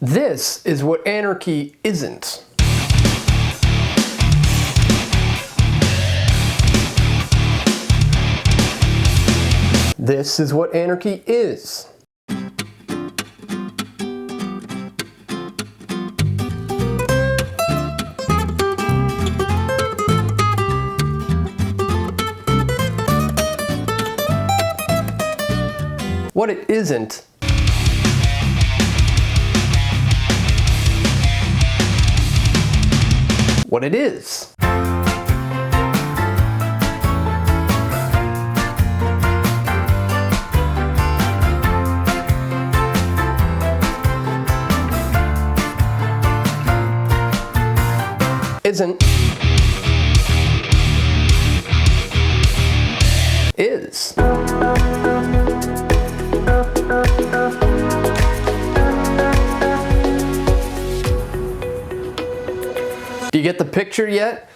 This is what anarchy isn't. This is what anarchy is. What it isn't. What it is. Isn't. Is. Do you get the picture yet?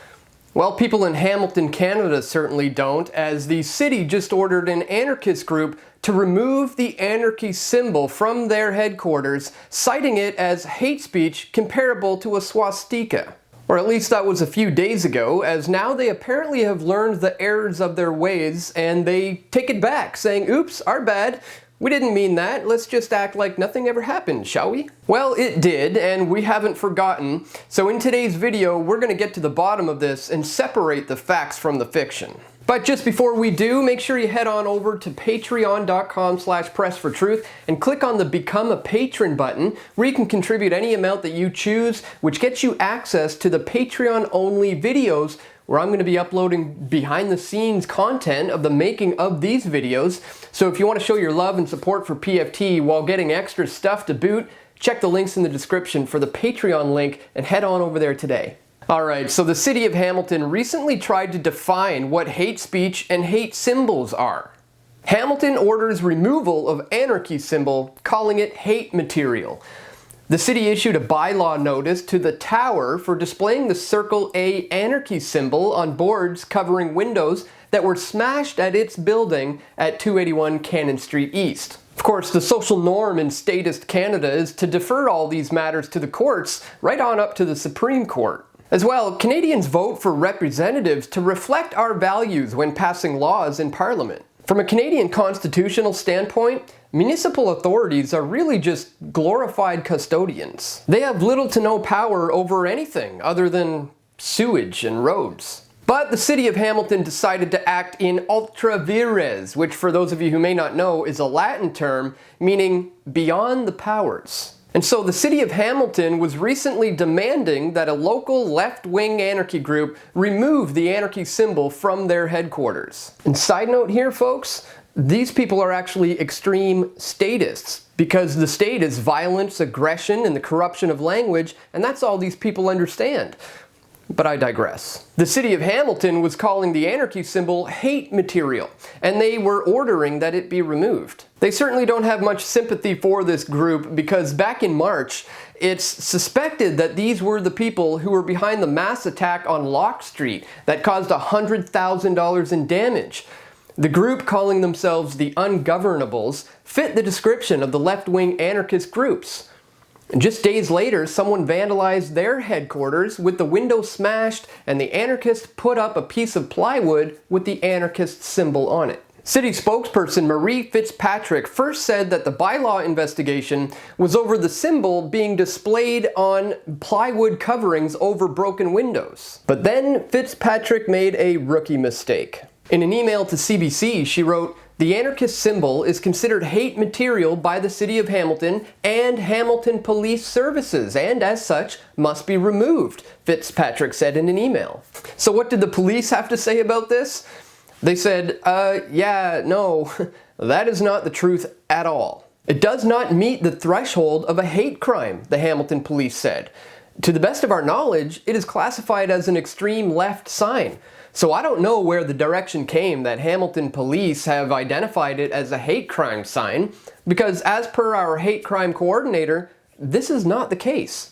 Well, people in Hamilton, Canada certainly don't, as the city just ordered an anarchist group to remove the anarchy symbol from their headquarters, citing it as hate speech comparable to a swastika. Or at least that was a few days ago, as now they apparently have learned the errors of their ways and they take it back, saying, "Oops, our bad. We didn't mean that. Let's just act like nothing ever happened, shall we?" Well, it did, and we haven't forgotten. So in today's video, we're going to get to the bottom of this and separate the facts from the fiction. But just before we do, make sure you head on over to patreon.com/pressfortruth and click on the Become a Patron button, where you can contribute any amount that you choose, which gets you access to the Patreon-only videos, where I'm going to be uploading behind-the-scenes content of the making of these videos. So if you want to show your love and support for PFT while getting extra stuff to boot, check the links in the description for the Patreon link and head on over there today. Alright, so the city of Hamilton recently tried to define what hate speech and hate symbols are. Hamilton orders removal of anarchy symbol, calling it hate material. The city issued a bylaw notice to the tower for displaying the Circle A anarchy symbol on boards covering windows that were smashed at its building at 281 Cannon Street East. Of course, the social norm in statist Canada is to defer all these matters to the courts, right on up to the Supreme Court. As well, Canadians vote for representatives to reflect our values when passing laws in Parliament. From a Canadian constitutional standpoint, municipal authorities are really just glorified custodians. They have little to no power over anything other than sewage and roads. But the city of Hamilton decided to act in ultra vires, which for those of you who may not know is a Latin term meaning beyond the powers. And so the city of Hamilton was recently demanding that a local left-wing anarchy group remove the anarchy symbol from their headquarters. And side note here, folks, these people are actually extreme statists, because the state is violence, aggression, and the corruption of language, and that's all these people understand. But I digress. The city of Hamilton was calling the anarchy symbol hate material, and they were ordering that it be removed. They certainly don't have much sympathy for this group, because back in March, it's suspected that these were the people who were behind the mass attack on Locke Street that caused $100,000 in damage. The group, calling themselves the Ungovernables, fit the description of the left-wing anarchist groups. And just days later, someone vandalized their headquarters with the window smashed, and the anarchists put up a piece of plywood with the anarchist symbol on it. City spokesperson Marie Fitzpatrick first said that the bylaw investigation was over the symbol being displayed on plywood coverings over broken windows. But then Fitzpatrick made a rookie mistake. In an email to CBC, she wrote, "The anarchist symbol is considered hate material by the City of Hamilton and Hamilton Police Services, and as such, must be removed," Fitzpatrick said in an email. So what did the police have to say about this? They said, yeah, no, that is not the truth at all. It does not meet the threshold of a hate crime, the Hamilton police said. To the best of our knowledge, it is classified as an extreme left sign. So I don't know where the direction came that Hamilton police have identified it as a hate crime sign, because as per our hate crime coordinator, this is not the case.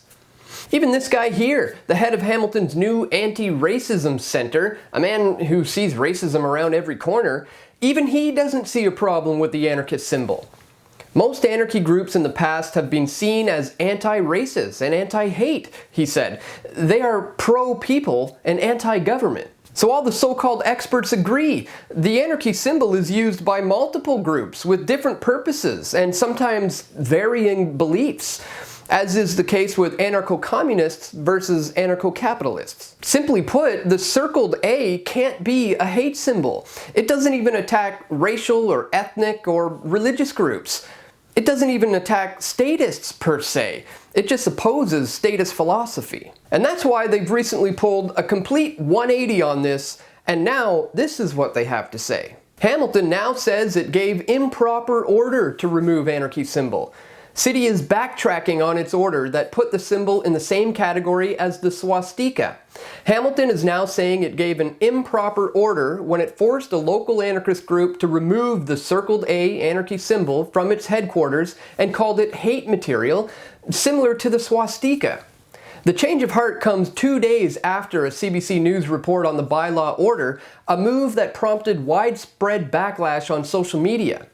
Even this guy here, the head of Hamilton's new anti-racism center, a man who sees racism around every corner, even he doesn't see a problem with the anarchist symbol. Most anarchy groups in the past have been seen as anti-racist and anti-hate, he said. They are pro-people and anti-government. So all the so-called experts agree. The anarchy symbol is used by multiple groups with different purposes and sometimes varying beliefs, as is the case with anarcho-communists versus anarcho-capitalists. Simply put, the circled A can't be a hate symbol. It doesn't even attack racial or ethnic or religious groups. It doesn't even attack statists per se. It just opposes statist philosophy. And that's why they've recently pulled a complete 180 on this, and now this is what they have to say. Hamilton now says it gave improper order to remove anarchy symbol. City is backtracking on its order that put the symbol in the same category as the swastika. Hamilton is now saying it gave an improper order when it forced a local anarchist group to remove the circled A anarchy symbol from its headquarters and called it hate material, similar to the swastika. The change of heart comes 2 days after a CBC News report on the bylaw order, a move that prompted widespread backlash on social media.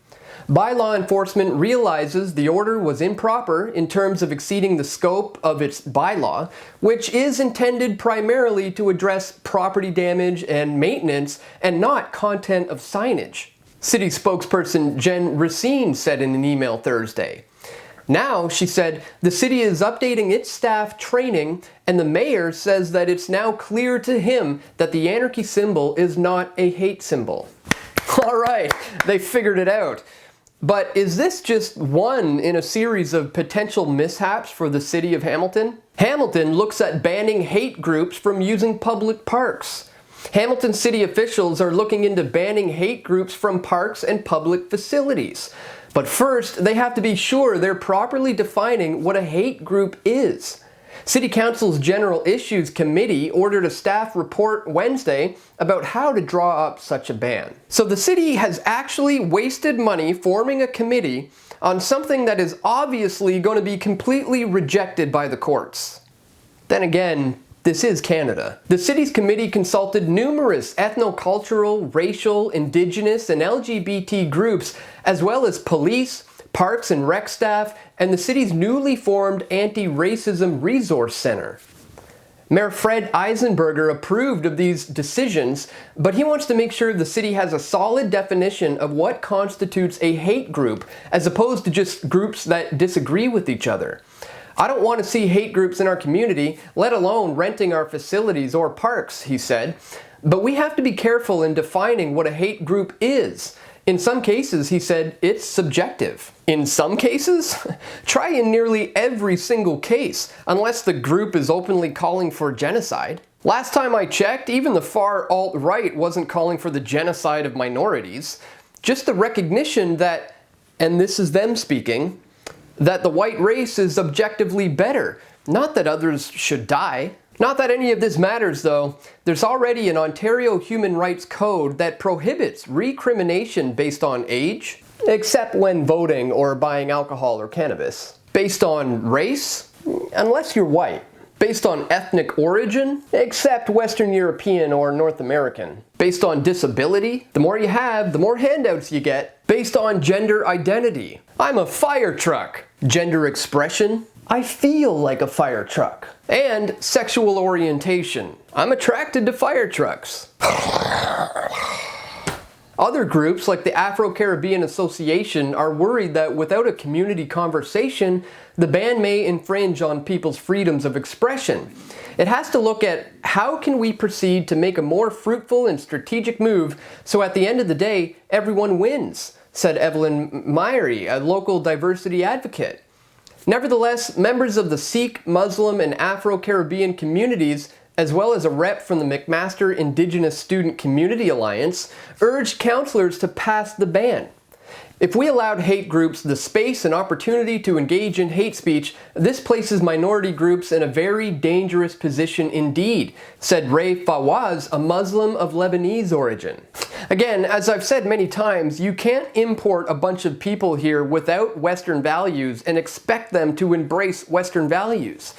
Bylaw enforcement realizes the order was improper in terms of exceeding the scope of its bylaw, which is intended primarily to address property damage and maintenance and not content of signage. City spokesperson Jen Racine said in an email Thursday. Now, she said, the city is updating its staff training and the mayor says that it's now clear to him that the anarchy symbol is not a hate symbol. All right, they figured it out. But is this just one in a series of potential mishaps for the city of Hamilton? Hamilton looks at banning hate groups from using public parks. Hamilton city officials are looking into banning hate groups from parks and public facilities. But first, they have to be sure they're properly defining what a hate group is. City Council's General Issues Committee ordered a staff report Wednesday about how to draw up such a ban. So the city has actually wasted money forming a committee on something that is obviously going to be completely rejected by the courts. Then again, this is Canada. The city's committee consulted numerous ethnocultural, racial, indigenous, and LGBT groups, as well as police, parks and rec staff, and the city's newly formed Anti-Racism Resource Center. Mayor Fred Eisenberger approved of these decisions, but he wants to make sure the city has a solid definition of what constitutes a hate group, as opposed to just groups that disagree with each other. I don't want to see hate groups in our community, let alone renting our facilities or parks, he said. But we have to be careful in defining what a hate group is. In some cases, he said, it's subjective. In some cases? Try in nearly every single case, unless the group is openly calling for genocide. Last time I checked, even the far alt-right wasn't calling for the genocide of minorities. Just the recognition that, and this is them speaking, that the white race is objectively better, not that others should die. Not that any of this matters though. There's already an Ontario Human Rights Code that prohibits recrimination based on age, except when voting or buying alcohol or cannabis. Based on race, unless you're white. Based on ethnic origin, except Western European or North American. Based on disability, the more you have, the more handouts you get. Based on gender identity, I'm a fire truck. Gender expression, I feel like a fire truck. And sexual orientation, I'm attracted to fire trucks. Other groups like the Afro-Caribbean Association are worried that without a community conversation, the ban may infringe on people's freedoms of expression. It has to look at how can we proceed to make a more fruitful and strategic move so at the end of the day, everyone wins, said Evelyn Myrie, a local diversity advocate. Nevertheless, members of the Sikh, Muslim, and Afro-Caribbean communities, as well as a rep from the McMaster Indigenous Student Community Alliance, urged councillors to pass the ban. If we allowed hate groups the space and opportunity to engage in hate speech, this places minority groups in a very dangerous position indeed, said Ray Fawaz, a Muslim of Lebanese origin. Again, as I've said many times, you can't import a bunch of people here without Western values and expect them to embrace Western values.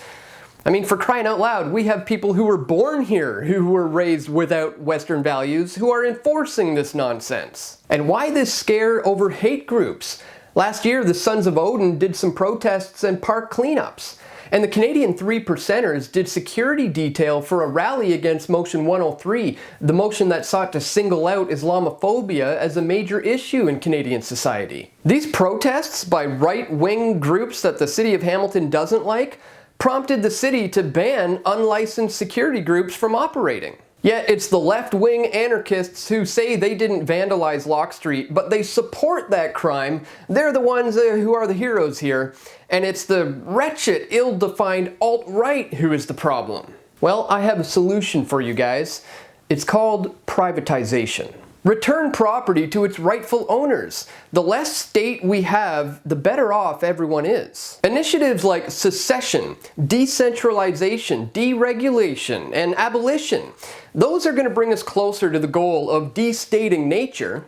I mean, for crying out loud, we have people who were born here, who were raised without Western values, who are enforcing this nonsense. And why this scare over hate groups? Last year, the Sons of Odin did some protests and park cleanups. And the Canadian 3%ers did security detail for a rally against Motion 103, the motion that sought to single out Islamophobia as a major issue in Canadian society. These protests by right-wing groups that the city of Hamilton doesn't like prompted the city to ban unlicensed security groups from operating. Yet it's the left-wing anarchists who say they didn't vandalize Locke Street, but they support that crime. They're the ones who are the heroes here. And it's the wretched, ill-defined alt-right who is the problem. Well, I have a solution for you guys. It's called privatization. Return property to its rightful owners. The less state we have, the better off everyone is. Initiatives like secession, decentralization, deregulation, and abolition, those are going to bring us closer to the goal of destating nature,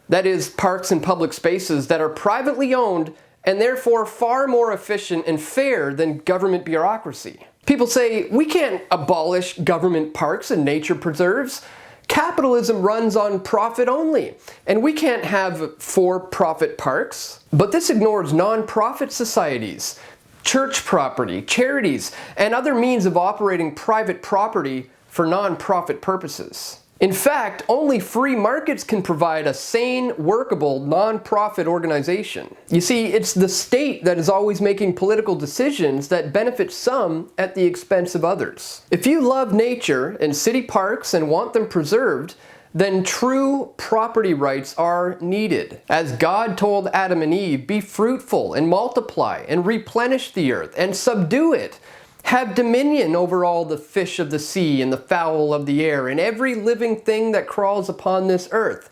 that is, parks and public spaces that are privately owned and therefore far more efficient and fair than government bureaucracy. People say, we can't abolish government parks and nature preserves. Capitalism runs on profit only, and we can't have for-profit parks. But this ignores non-profit societies, church property, charities, and other means of operating private property for non-profit purposes. In fact, only free markets can provide a sane, workable, non-profit organization. You see, it's the state that is always making political decisions that benefit some at the expense of others. If you love nature and city parks and want them preserved, then true property rights are needed. As God told Adam and Eve, be fruitful and multiply and replenish the earth and subdue it. Have dominion over all the fish of the sea and the fowl of the air and every living thing that crawls upon this earth.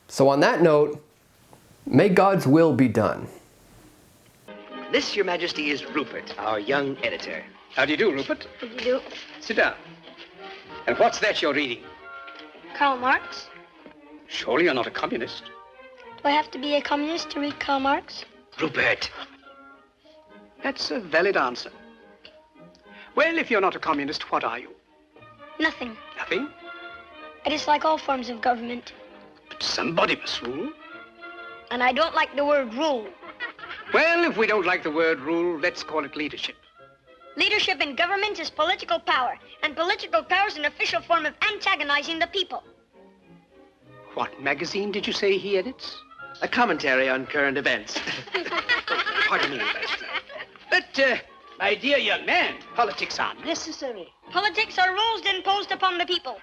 So on that note, may God's will be done. This, Your Majesty, is Rupert, our young editor. How do you do, Rupert? How do you do? Sit down. And what's that you're reading? Karl Marx? Surely you're not a communist. Do I have to be a communist to read Karl Marx? Rupert. That's a valid answer. Well, if you're not a communist, what are you? Nothing. Nothing? I dislike all forms of government. But somebody must rule. And I don't like the word rule. Well, if we don't like the word rule, let's call it leadership. Leadership in government is political power, and political power is an official form of antagonizing the people. What magazine did you say he edits? A commentary on current events. Pardon me, Ambassador. But, my dear young man, politics are necessary. Politics are rules imposed upon the people.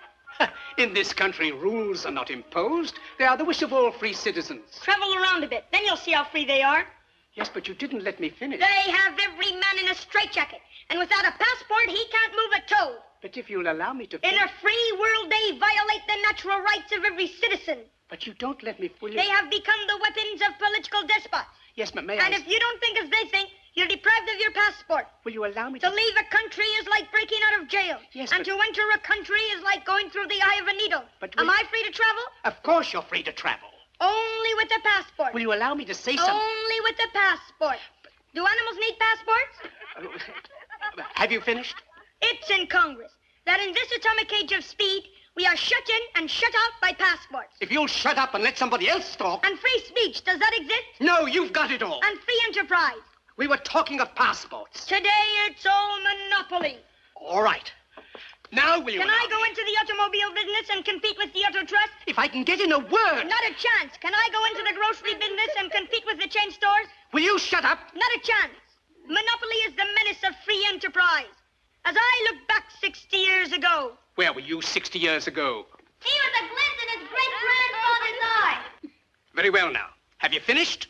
In this country, rules are not imposed. They are the wish of all free citizens. Travel around a bit, then you'll see how free they are. Yes, but you didn't let me finish. They have every man in a straitjacket, and without a passport, he can't move a toe. But if you'll allow me to In a free world, they violate the natural rights of every citizen. But you don't let me fully... They have become the weapons of political despots. Yes, but may And I... if you don't think as they think, you're deprived of your passport. Will you allow me To leave a country is like breaking out of jail. Yes, and but... to enter a country is like going through the eye of a needle. But Am I free to travel? Of course you're free to travel. Only with a passport. Will you allow me to say something? Only with a passport. Do animals need passports? Have you finished? It's in Congress that in this atomic age of speed, we are shut in and shut out by passports. If you'll shut up and let somebody else talk... And free speech, does that exist? No, you've got it all. And free enterprise. We were talking of passports. Today, it's all monopoly. All right. Now will you... Can I go into the automobile business and compete with the Auto Trust? If I can get in a word... Not a chance. Can I go into the grocery business and compete with the chain stores? Will you shut up? Not a chance. Monopoly is the menace of free enterprise. As I look back 60 years ago... Where were you 60 years ago? He was a glint in his great-grandfather's eye. Very well now. Have you finished?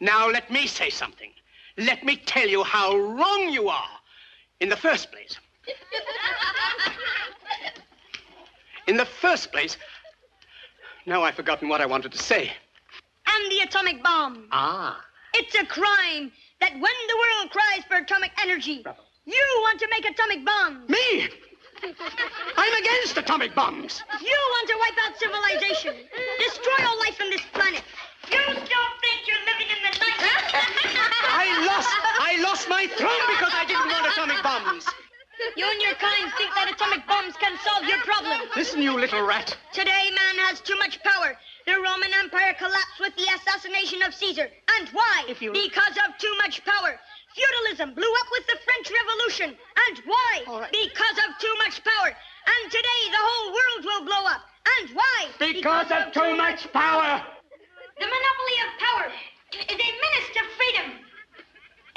Now let me say something. Let me tell you how wrong you are. In the first place... In the first place... Now I've forgotten what I wanted to say. And the atomic bomb. Ah. It's a crime that when the world cries for atomic energy, Bravo. you want to make atomic bombs. Me? I'm against atomic bombs. You want to wipe out civilization, destroy all life on this planet. You still think you're living in the 90s? I lost my throne because I didn't want atomic bombs. You and your kind think that atomic bombs can solve your problem. Listen, you little rat. Today, man has too much power, The Roman Empire collapsed with the assassination of Caesar. And why? Because of too much power. Feudalism blew up with the French Revolution. And why? Because of too much power. And today the whole world will blow up. And why? Because of too much power. The monopoly of power is a menace to freedom.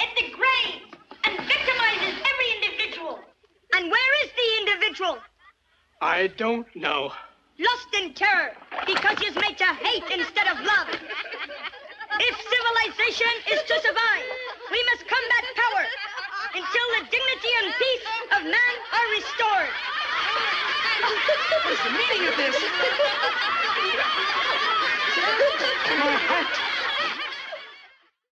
It degrades and victimizes every individual. And where is the individual? I don't know. Lost in terror, because he's made to hate instead of love. If civilization is to survive, we must combat power until the dignity and peace of man are restored. What is the meaning of this? My hat.